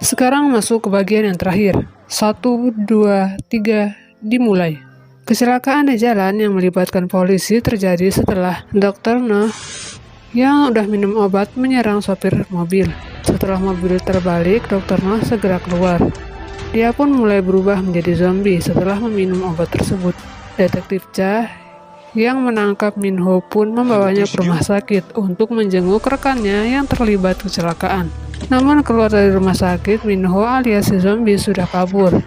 Sekarang masuk ke bagian yang terakhir. 1, 2, 3, dimulai. Kecelakaan di jalan yang melibatkan polisi terjadi setelah Dr. Noh yang udah minum obat menyerang sopir mobil. Setelah mobil terbalik, Dr. Noh segera keluar. Dia pun mulai berubah menjadi zombie setelah meminum obat tersebut. Detektif Cha yang menangkap Minho pun membawanya ke rumah sakit untuk menjenguk rekannya yang terlibat kecelakaan. Namun keluar dari rumah sakit, Minho alias si zombie sudah kabur.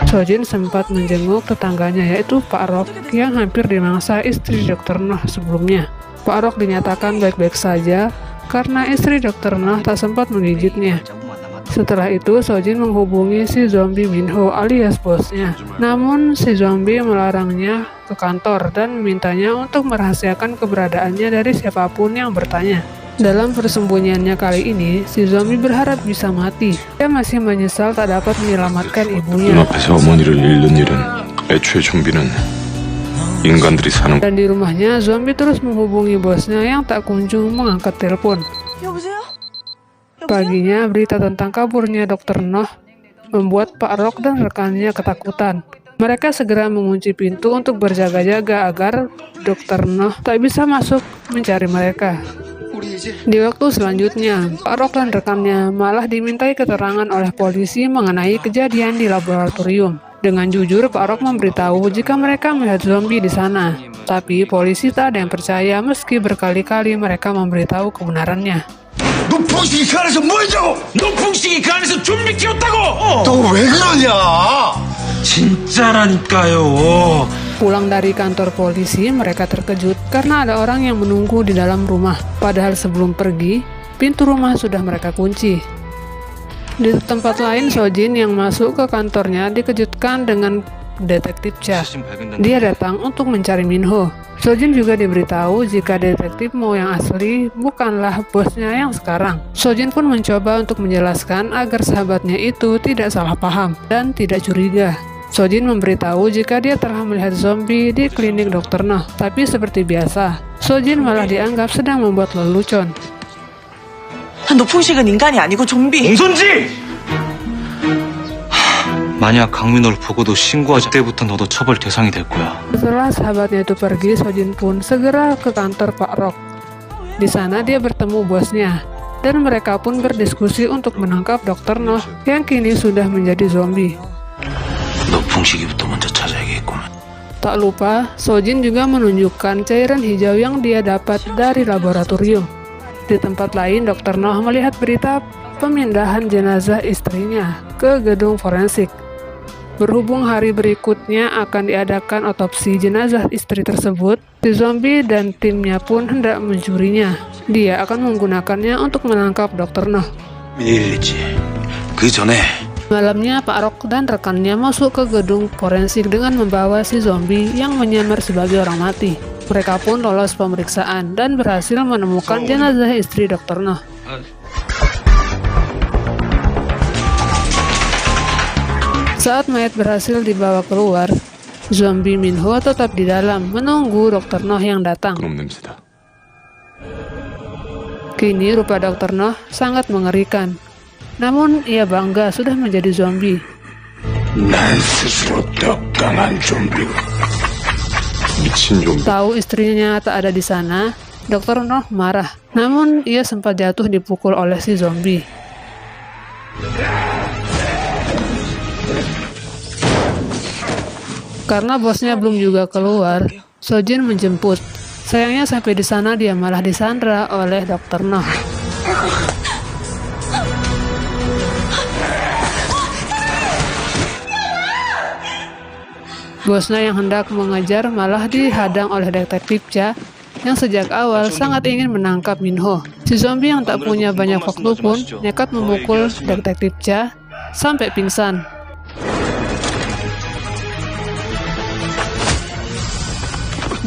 Sojin sempat menjenguk tetangganya yaitu Pak Rock yang hampir dimangsa istri Dr. Noh sebelumnya. Pak Rock dinyatakan baik-baik saja karena istri Dr. Noh tak sempat menggigitnya. Setelah itu, Sojin menghubungi si zombie Minho alias bosnya. Namun, si zombie melarangnya ke kantor dan memintanya untuk merahasiakan keberadaannya dari siapapun yang bertanya. Dalam persembunyiannya kali ini, si zombie berharap bisa mati. Dia masih menyesal tak dapat menyelamatkan ibunya. Dan di rumahnya, zombie terus menghubungi bosnya yang tak kunjung mengangkat telepon. Paginya, berita tentang kaburnya Dr. Noh membuat Pak Rock dan rekannya ketakutan. Mereka segera mengunci pintu untuk berjaga-jaga agar Dr. Noh tak bisa masuk mencari mereka. Di waktu selanjutnya, Pak Rock dan rekannya malah dimintai keterangan oleh polisi mengenai kejadian di laboratorium. Dengan jujur, Pak Rock memberitahu jika mereka melihat zombie di sana. Tapi polisi tak ada yang percaya meski berkali-kali mereka memberitahu kebenarannya. 높풍식이 그 안에서 뭐 했냐고! 높풍식이 그 안에서 좀비 키웠다고! 너 왜 그러냐! 진짜라니까요. Pulang dari kantor polisi, mereka terkejut karena ada orang yang menunggu di dalam rumah. Padahal sebelum pergi, pintu rumah sudah mereka kunci. Di tempat lain, Sojin yang masuk ke kantornya dikejutkan dengan Detektif Cha. Dia datang untuk mencari Minho. Sojin juga diberitahu jika Detektif Mo yang asli bukanlah bosnya yang sekarang. Sojin pun mencoba untuk menjelaskan agar sahabatnya itu tidak salah paham dan tidak curiga. Sojin memberitahu jika dia telah melihat zombie di klinik Dr. Noh, tapi seperti biasa, Sojin malah dianggap sedang membuat lelucon. 노풍식은 인간이 아니고 좀비. 공손지! 만약 강민호를 보고도 신고하지 때부터 너도 처벌 대상이 될 거야. Setelah sahabatnya itu pergi, Sojin pun segera ke kantor Pak Rock. Di sana dia bertemu bosnya, dan mereka pun berdiskusi untuk menangkap Dr. Noh yang kini sudah menjadi zombie. 높풍식이부터 먼저 찾아야겠구만. Tak lupa, Sojin juga menunjukkan cairan hijau yang dia dapat dari laboratorium. Di tempat lain, Dr. Noh melihat berita pemindahan jenazah istrinya ke gedung forensik. Berhubung hari berikutnya akan diadakan otopsi jenazah istri tersebut, si zombie dan timnya pun hendak mencurinya. Dia akan menggunakannya untuk menangkap Dr. Noh. 밀리지. 그 전에 Malamnya, Pak Rock dan rekannya masuk ke gedung forensik dengan membawa si zombie yang menyamar sebagai orang mati. Mereka pun lolos pemeriksaan dan berhasil menemukan jenazah istri Dr. Noh. Saat mayat berhasil dibawa keluar, zombie Minho tetap di dalam menunggu Dr. Noh yang datang. Kini rupa Dr. Noh sangat mengerikan. Namun ia bangga sudah menjadi zombie. 난 스스로 더 강한 좀비고 미친 좀비. Tahu istrinya tak ada di sana, Dr. Noh marah. Namun ia sempat jatuh dipukul oleh si zombie. Karena bosnya belum juga keluar, Sojin menjemput. Sayangnya sampai di sana dia malah disandra oleh Dr. Noh. Bosnya yang hendak mengejar malah dihadang oleh Detektif Cha yang sejak awal sangat ingin menangkap Minho. Si zombie yang tak punya banyak waktu pun nekat memukul Detektif Cha sampai pingsan.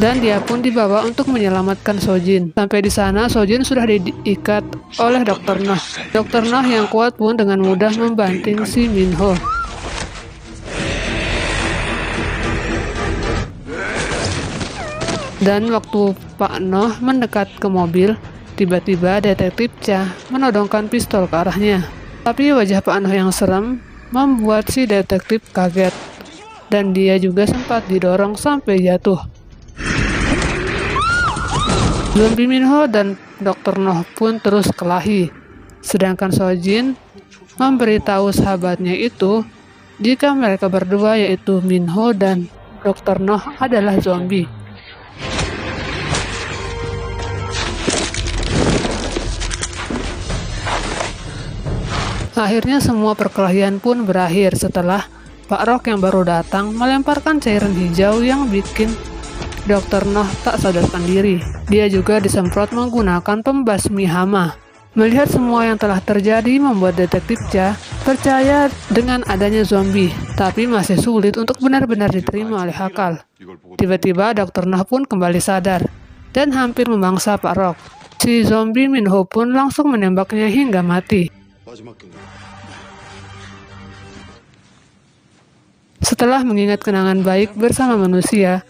Dan dia pun dibawa untuk menyelamatkan Sojin. Sampai di sana, Sojin sudah diikat oleh Dr. Noh. Dr. Noh yang kuat pun dengan mudah membanting si Minho. Dan waktu Pak Noh mendekat ke mobil, Tiba-tiba detektif Cha menodongkan pistol ke arahnya. Tapi wajah Pak Noh yang serem membuat si detektif kaget. Dan dia juga sempat didorong sampai jatuh. Zombie Minho dan Dr. Noh pun terus kelahi. Sedangkan Sojin memberitahu sahabatnya itu jika mereka berdua yaitu Minho dan Dr. Noh adalah zombie. Akhirnya semua perkelahian pun berakhir setelah Pak Rock yang baru datang melemparkan cairan hijau yang bikin Dr. Noh tak sadarkan diri. Dia juga disemprot menggunakan pembasmi hama. Melihat semua yang telah terjadi membuat detektif Cha percaya dengan adanya zombie, tapi masih sulit untuk benar-benar diterima oleh akal. Tiba-tiba Dr. Noh pun kembali sadar dan hampir memangsa Pak Rock. Si zombie Minho pun langsung menembaknya hingga mati. Setelah mengingat kenangan baik bersama manusia,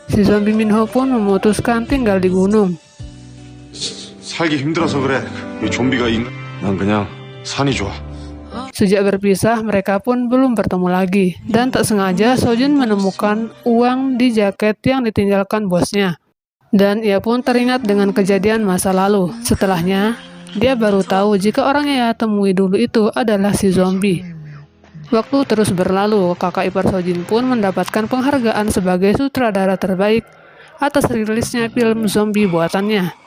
si zombie Minho pun memutuskan tinggal di gunung. 살기 힘들어서 그래. 이 좀비가 난 그냥 산이 좋아. Sejak berpisah, mereka pun belum bertemu lagi. Dan tak sengaja Sojin menemukan uang di jaket yang ditinggalkan bosnya. Dan ia pun teringat dengan kejadian masa lalu. Setelahnya, dia baru tahu jika orang yang ia temui dulu itu adalah si zombie. Waktu terus berlalu, kakak ipar Sojin pun mendapatkan penghargaan sebagai sutradara terbaik atas rilisnya film zombie buatannya.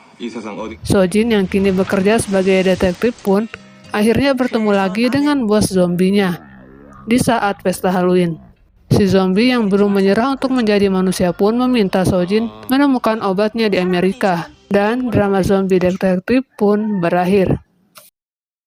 Sojin yang kini bekerja sebagai detektif pun akhirnya bertemu lagi dengan bos zombinya di saat pesta Halloween. Si zombie yang belum menyerah untuk menjadi manusia pun meminta Sojin menemukan obatnya di Amerika. Dan drama zombie detektif pun berakhir.